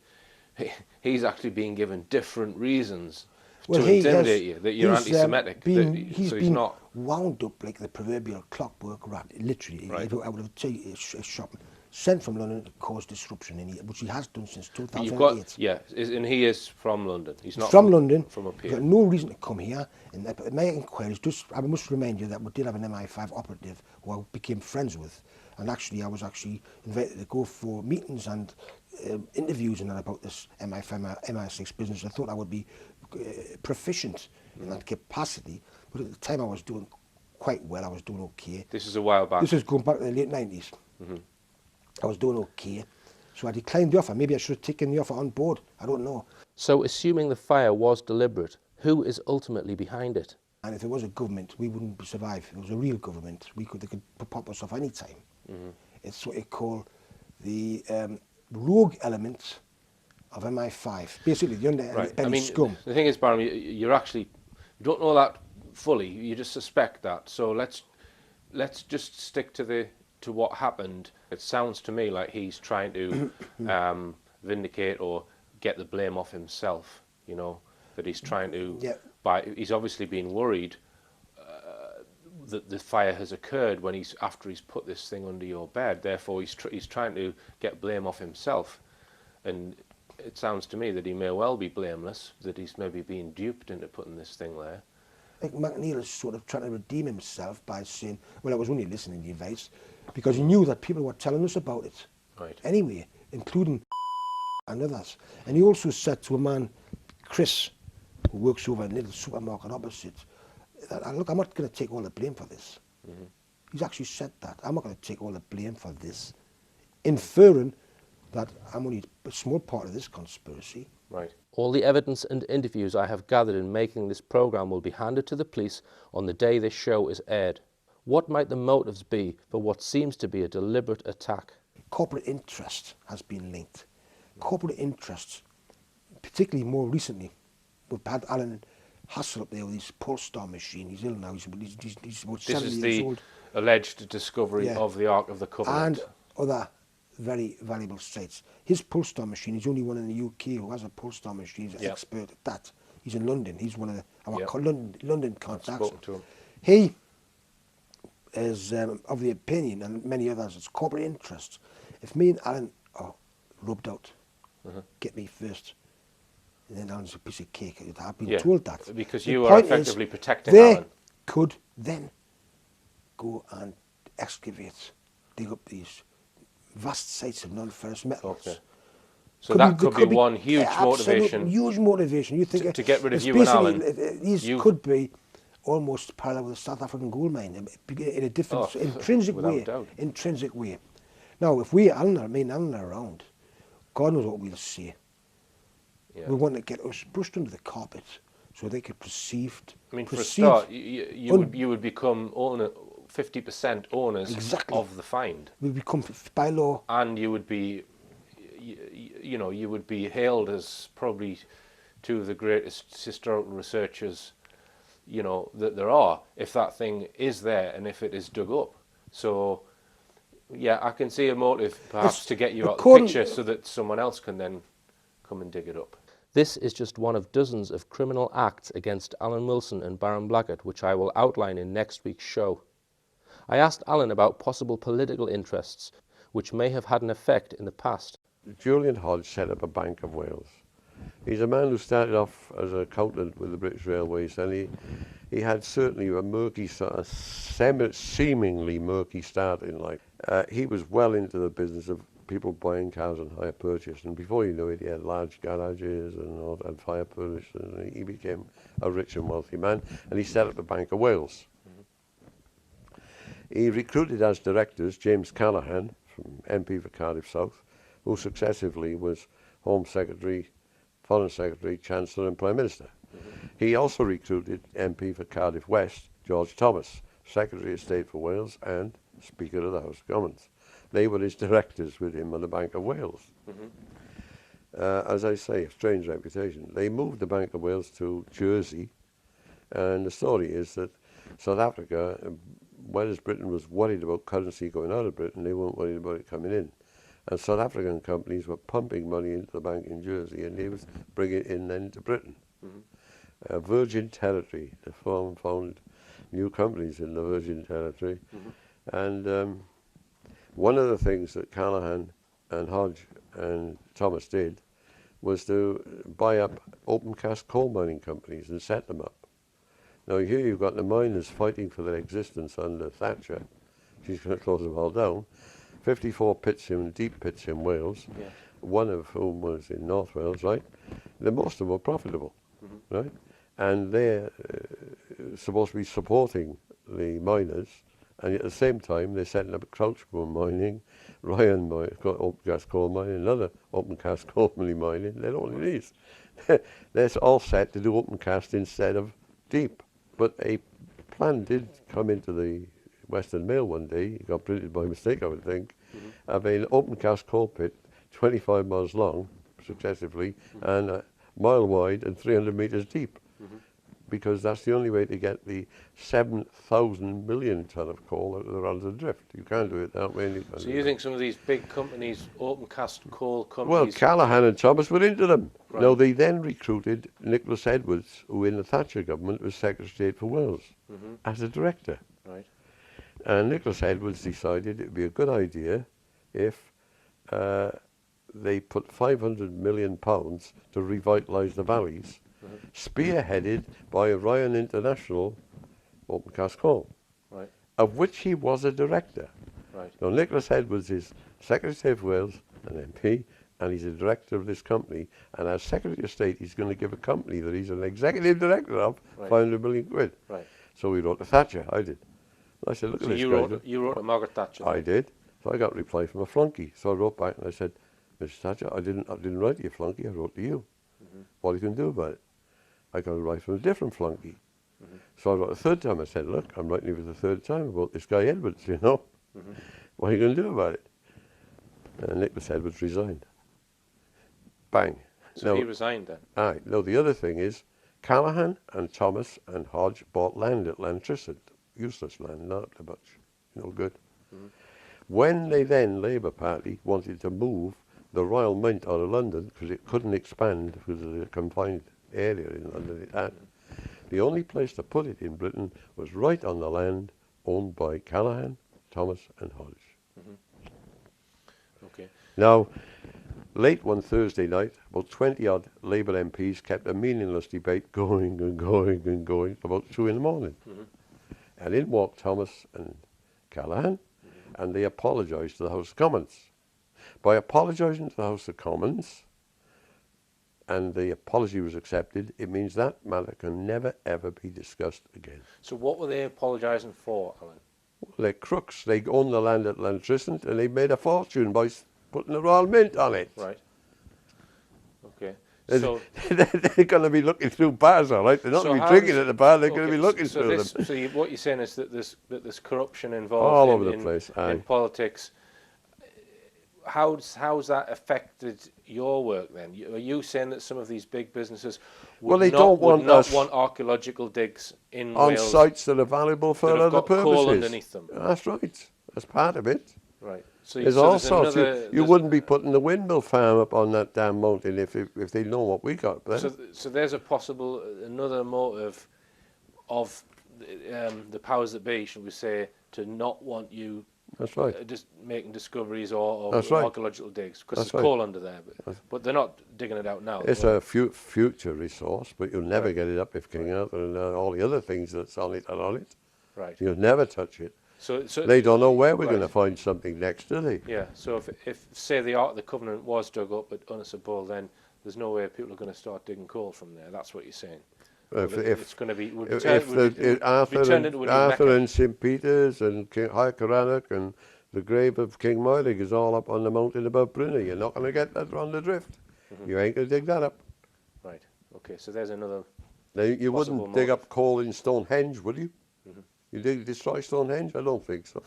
He's actually being given different reasons to intimidate you, that you're anti-Semitic. He's been wound up like the proverbial clockwork rat, literally, right. out of a shop, sent from London to cause disruption, which he has done since 2008. And he is from London. He's not from London. From up He's here. got no reason to come here. And my inquiries, I must remind you that we did have an MI5 operative who I became friends with. And actually, I was invited to go for meetings and interviews and that about this MI5, MI6 business. I thought I would be proficient in that capacity. But at the time, I was doing quite well. I was doing okay. This is a while back. This is going back to the late 90s. I was doing okay. So I declined the offer. Maybe I should have taken the offer on board. I don't know. So assuming the fire was deliberate, Who is ultimately behind it? And if there was a government, we wouldn't survive. If it was a real government, they could pop us off any time. It's what you call the rogue element of MI5. Basically, the Right. I underbelly mean, scum. the thing is, Barham, you don't know that fully. You just suspect that. So let's just stick to what happened. It sounds to me like he's trying to vindicate or get the blame off himself. You know, that he's trying to. Yeah. He's obviously been worried that the fire has occurred after he's put this thing under your bed. Therefore, he's trying to get blame off himself, and it sounds to me that he may well be blameless, that he's maybe being duped into putting this thing there. I think McNeil is sort of trying to redeem himself by saying, well, I was only listening to the advice, because he knew that people were telling us about it. Right. Anyway, including and others. And he also said to a man, Chris, who works over in a little supermarket opposite, that, look, I'm not going to take all the blame for this. He's actually said that. I'm not going to take all the blame for this, inferring that I'm only a small part of this conspiracy. Right. All the evidence and interviews I have gathered in making this programme will be handed to the police on the day this show is aired. What might the motives be for what seems to be a deliberate attack? Corporate interest has been linked. Corporate interests, particularly more recently, we've had Alan Hassel up there with his Polestar machine. He's ill now. He's about This 70 is years the old. alleged discovery of the Ark of the Covenant. And other very valuable sites. His Polestar machine, he's only one in the UK who has a Polestar machine. He's an expert at that. He's in London. He's one of our London contacts. Spoken to him. He is of the opinion, and many others, it's corporate interests. If me and Alan are rubbed out, get me first, and then Alan's a piece of cake. I've been told that. Because The you are point effectively is, protecting they Alan. could then go and excavate, dig up these vast sites of non-ferrous metals. Okay. So that could be one huge motivation. Huge motivation. You think to get rid of it's you and Alan. These could be almost parallel with the South African gold mine in a different intrinsic way. Doubt. Intrinsic way. Now, if me and Alan are around, God knows what we'll say. Yeah. We want to get us pushed under the carpet so they could perceive. I mean, for a start, you would become 50% owners of the find. We become by law, and you would be, you would be hailed as probably two of the greatest historical researchers, that there are, if that thing is there and if it is dug up. So, yeah, I can see a motive perhaps to get you out of the picture so that someone else can then come and dig it up. This is just one of dozens of criminal acts against Alan Wilson and Baron Blackett, which I will outline in next week's show. I asked Alan about possible political interests, which may have had an effect in the past. Julian Hodge set up a Bank of Wales. He's a man who started off as an accountant with the British Railways, and he had certainly a murky, seemingly murky start in life. He was well into the business of people buying cars on hire purchase, and before you knew it, he had large garages and had fire purchase, and he became a rich and wealthy man, and he set up the Bank of Wales. He recruited as directors James Callaghan, from MP for Cardiff South, who successively was Home Secretary, Foreign Secretary, Chancellor and Prime Minister. He also recruited MP for Cardiff West, George Thomas, Secretary of State for Wales and Speaker of the House of Commons. They were his directors with him on the Bank of Wales. As I say, a strange reputation. They moved the Bank of Wales to Jersey, and the story is that South Africa, whereas Britain was worried about currency going out of Britain, they weren't worried about it coming in. And South African companies were pumping money into the bank in Jersey, and they was bringing it in then to Britain. Virgin Territory, they found new companies in the Virgin Territory. And one of the things that Callaghan and Hodge and Thomas did was to buy up open cast coal mining companies and set them up. Now here you've got the miners fighting for their existence under Thatcher. She's going to close them all down. 54 pits in, deep pits in Wales, one of whom was in North Wales, right? Most of them were profitable, right? And they're supposed to be supporting the miners, and at the same time they're setting up Crouchbone mining, Ryan open cast coal mining, another open cast coal mining. They're all in these. That's all set to do open cast instead of deep. But a plan did come into the Western Mail one day, it got printed by mistake I would think, of an open cast coal pit 25 miles long successively and a mile wide and 300 metres deep. Because that's the only way to get the 7,000 million tonne of coal out of the Randall Drift. You can't do it that way. So you think some of these big companies, open cast coal Well, companies... Callaghan and Thomas were into them. Right. Now, they then recruited Nicholas Edwards, who in the Thatcher government was Secretary of State for Wales, as a director. Right. And Nicholas Edwards decided it would be a good idea if they put £500 million to revitalise the valleys, spearheaded by Orion International Open Cast Coal, Right. of which he was a director. Right. Now, Nicholas Edwards is Secretary of State of Wales, an MP, and he's a director of this company. And as Secretary of State, he's going to give a company that he's an executive director of Right. 500 million quid. Right. So we wrote to Thatcher, I did. I said, look So at this you guy. wrote to Margaret Thatcher? I did. So I got a reply from a flunky. So I wrote back and I said, Mr. Thatcher, I didn't write to you, flunky, I wrote to you. What are you going to do about it? I got a reply from a different flunky. So I wrote a third time. I said, look, I'm writing you for the third time about this guy Edwards, you know. What are you going to do about it? And Nicholas Edwards resigned. Bang. So he resigned then? Aye. Now, the other thing is, Callaghan and Thomas and Hodge bought land at Lantricid. Useless land, not much. No good. When they then, Labour Party, wanted to move the Royal Mint out of London, because it couldn't expand because of the confined area in London it had, the only place to put it in Britain was right on the land owned by Callaghan, Thomas and Hodge. Okay. Now, late one Thursday night, about 20-odd Labour MPs kept a meaningless debate going and going and going about 2 in the morning. And in walked Thomas and Callaghan, and they apologised to the House of Commons. By apologising to the House of Commons, and the apology was accepted, it means that matter can never ever be discussed again. So what were they apologising for, Alan? Well, they're crooks. They own the land at Lantricid, and they made a fortune by putting the Royal Mint on it. Right. Okay. And So they're going to be looking through bars, all right? They're not So going to how be drinking does- at the bar. They're going okay, to be looking so through this, them. So what you're saying is that there's corruption involved All in, over the in, place, aye. in politics. How's that affected your work then? Are you saying that some of these big businesses would Well, they not, don't would want not us want archaeological digs in on Wales sites that are valuable for that have other got purposes. coal underneath them? That's right. That's part of it. Right. So, There's so all there's sorts. another, You there's- wouldn't be putting the windmill farm up on that damn mountain if they know what we got there. So there's a possible another motive of the powers that be, shall we say, to not want you That's right. just making discoveries or That's right. archaeological digs because That's there's right. coal under there, but they're not digging it out now. It's a future resource, but you'll never Right. get it up if King Arthur and all the other things that's on it are on it. Right. You'll never touch it. So They don't know where we're right. going to find something next, do they? Yeah. So if say the Ark of the Covenant was dug up at Unisabul, then there's no way people are going to start digging coal from there. That's what you're saying. It's going to be would be turned into a new Arthur Mecca. and St. Peter's and King High Coranach and the grave of King Moilig is all up on the mountain above Brunei. You're not going to get that on the drift. You ain't going to dig that up. Right. Okay. So there's another. Now, you Possible wouldn't dig motive. up coal in Stonehenge, would you? You destroy Stonehenge? I don't think so.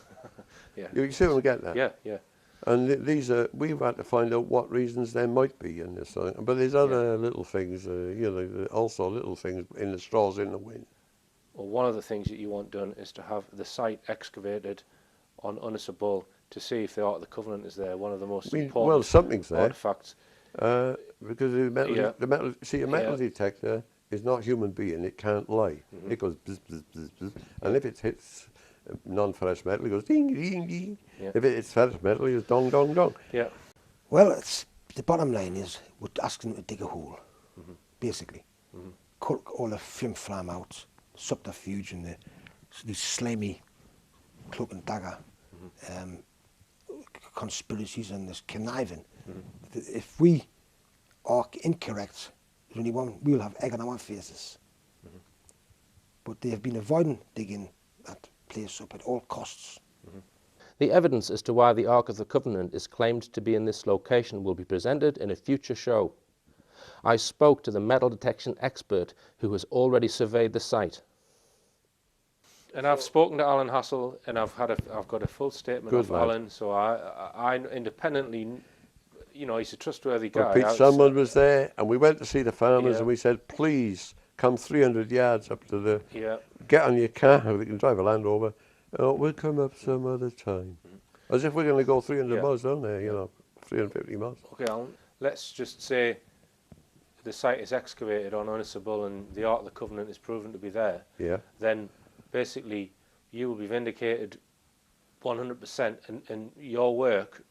Yeah. You see what I get that? Yeah. Yeah. And these are, we've had to find out what reasons there might be in this. But there's other little things, also little things in the straws in the wind. Well, one of the things that you want done is to have the site excavated on Unisabul to see if the Ark of the Covenant is there. One of the most important Well, something's there. artifacts. Because the metal, see, a metal Yeah. detector is not human being. It can't lie. It goes bzz, bzz, bzz, bzz. And if it hits non-ferrous metal, it goes ding, ding, ding. Yeah. If it hits ferrous metal, it goes dong, dong, dong. Yeah. Well, the bottom line is we're asking them to dig a hole, basically. Cut all the flim-flam out, subterfuge and these slimy cloak and dagger conspiracies and this conniving. If we are incorrect, there's only one, we'll have egg on our faces. But they have been avoiding digging that place up at all costs. The evidence as to why the Ark of the Covenant is claimed to be in this location will be presented in a future show. I spoke to the metal detection expert who has already surveyed the site. And I've spoken to Alan Hassel, and I've got a full statement Good of lad. Alan. So I independently, you know, he's a trustworthy guy. Well, Pete Sunman was there, and we went to see the farmers, Yeah. and we said, please come 300 yards up to the. Yeah. Get on your car. We can drive a Land Rover. Oh, we'll come up some other time. As if we're going to go 300 Yeah. miles down there, you know, 350 miles. Okay, Alan. Let's just say the site is excavated on Unisable and the Ark of the Covenant is proven to be there. Yeah. Then basically you will be vindicated 100%, and your work,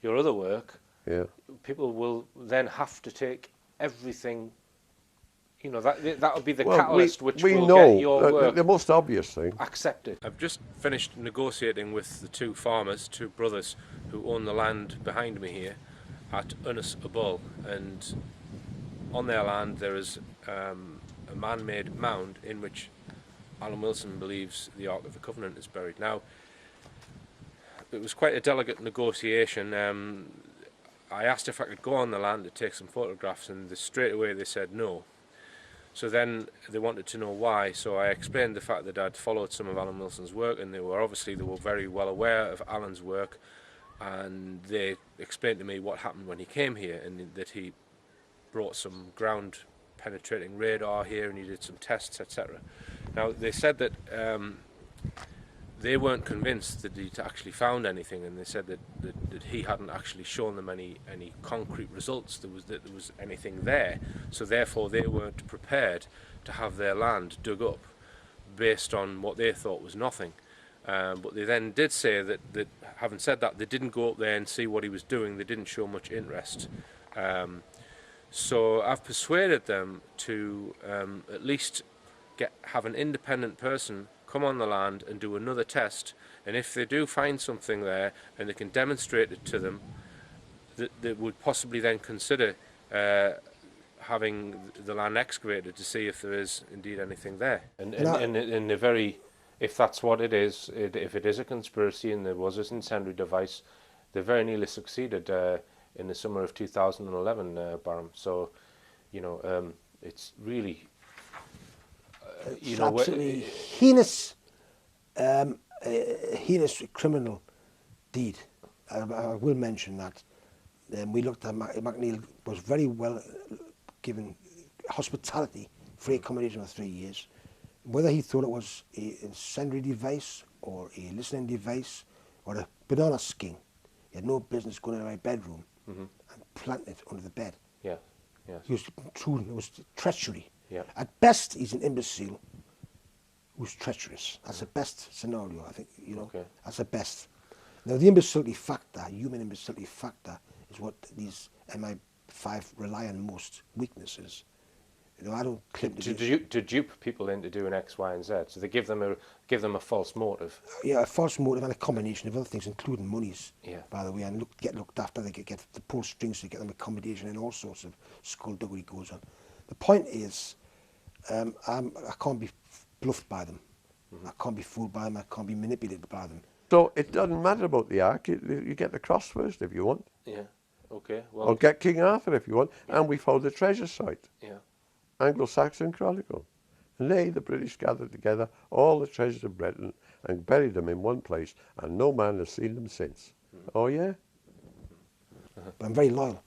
your other work, Yeah. people will then have to take everything. You know, that would be the Well, catalyst which we will know get your that work the most obvious thing. accepted. I've just finished negotiating with the two farmers, two brothers who own the land behind me here at Unisable, and on their land there is a man-made mound in which Alan Wilson believes the Ark of the Covenant is buried. Now, it was quite a delicate negotiation. I asked if I could go on the land to take some photographs, and straight away they said no. So then they wanted to know why, so I explained the fact that I'd followed some of Alan Wilson's work, and they were very well aware of Alan's work, and they explained to me what happened when he came here, and that he brought some ground penetrating radar here and he did some tests, etc. Now they said that they weren't convinced that he'd actually found anything, and they said that he hadn't actually shown them any concrete results that there was anything there, so therefore they weren't prepared to have their land dug up based on what they thought was nothing. But they then did say that having said that, they didn't go up there and see what he was doing. They didn't show much interest. So I've persuaded them to at least have an independent person come on the land and do another test, and if they do find something there and they can demonstrate it to them, they would possibly then consider having the land excavated to see if there is indeed anything there. And in a very, if that's what it is, if it is a conspiracy and there was this incendiary device, they very nearly succeeded in the summer of 2011, Barham. So, you know, it's really, It's absolutely heinous, heinous criminal deed. I will mention that. We looked at McNeil was very well given hospitality, free accommodation for 3 years. Whether he thought it was a incendiary device or a listening device or a banana skin, he had no business going into my bedroom and planting it under the bed. yeah, yeah. He was it was treachery. Yeah. At best, he's an imbecile who's treacherous. That's the best scenario, I think, you know. Okay. That's the best. Now, the imbecility factor, human imbecility factor, is what these MI5 rely on most weaknesses. You know, I don't claim To dupe people into doing X, Y, and Z. So they give them a false motive. Yeah, a false motive and a combination of other things, including monies, Yeah. by the way, and get looked after. They get the pull strings to get them accommodation and all sorts of skullduggery goes on. The point is, I can't be bluffed by them. I can't be fooled by them. I can't be manipulated by them. So it doesn't matter about the Ark. You get the cross first if you want. Yeah. Okay. Well. Or get King Arthur if you want. And we found the treasure site, Yeah. Anglo-Saxon Chronicle. And the British gathered together all the treasures of Britain and buried them in one place, and no man has seen them since. Oh, yeah? But I'm very loyal,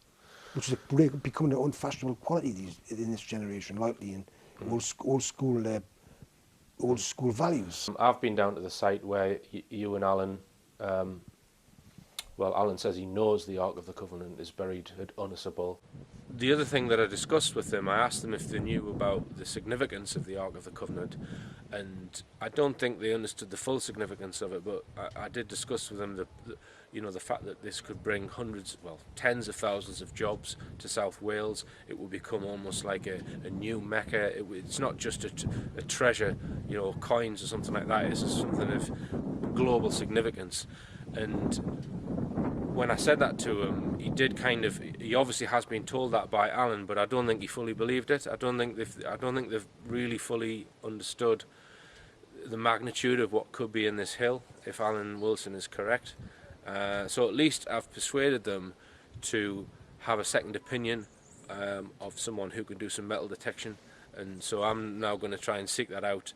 which is becoming an unfashionable quality in this generation, loyalty and old school values. I've been down to the site where you and Alan, well, Alan says he knows the Ark of the Covenant is buried at Unisable. The other thing that I discussed with them, I asked them if they knew about the significance of the Ark of the Covenant, and I don't think they understood the full significance of it, but I did discuss with them the fact that this could bring tens of thousands of jobs to South Wales. It will become almost like a new Mecca. It's not just a treasure, coins or something like that. It's something of global significance. And when I said that to him, he obviously has been told that by Alan, but I don't think he fully believed it. I don't think they've really fully understood the magnitude of what could be in this hill if Alan Wilson is correct. So at least I've persuaded them to have a second opinion of someone who can do some metal detection, and so I'm now going to try and seek that out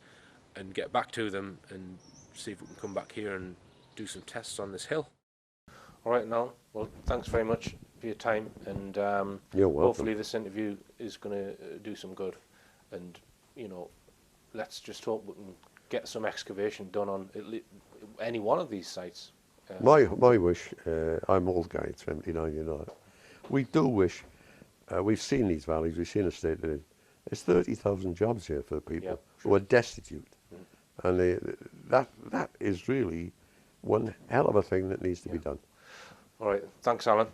and get back to them and see if we can come back here and do some tests on this hill. All right, Noel. Well, thanks very much for your time, and You're welcome. hopefully this interview is going to do some good. And you know, let's just hope we can get some excavation done on any one of these sites. My wish, I'm old guy, 79, you know. We do wish, we've seen these valleys, we've seen the state they're in. There's 30,000 jobs here for people who are destitute. And that is really one hell of a thing that needs to be done. All right, thanks, Alan.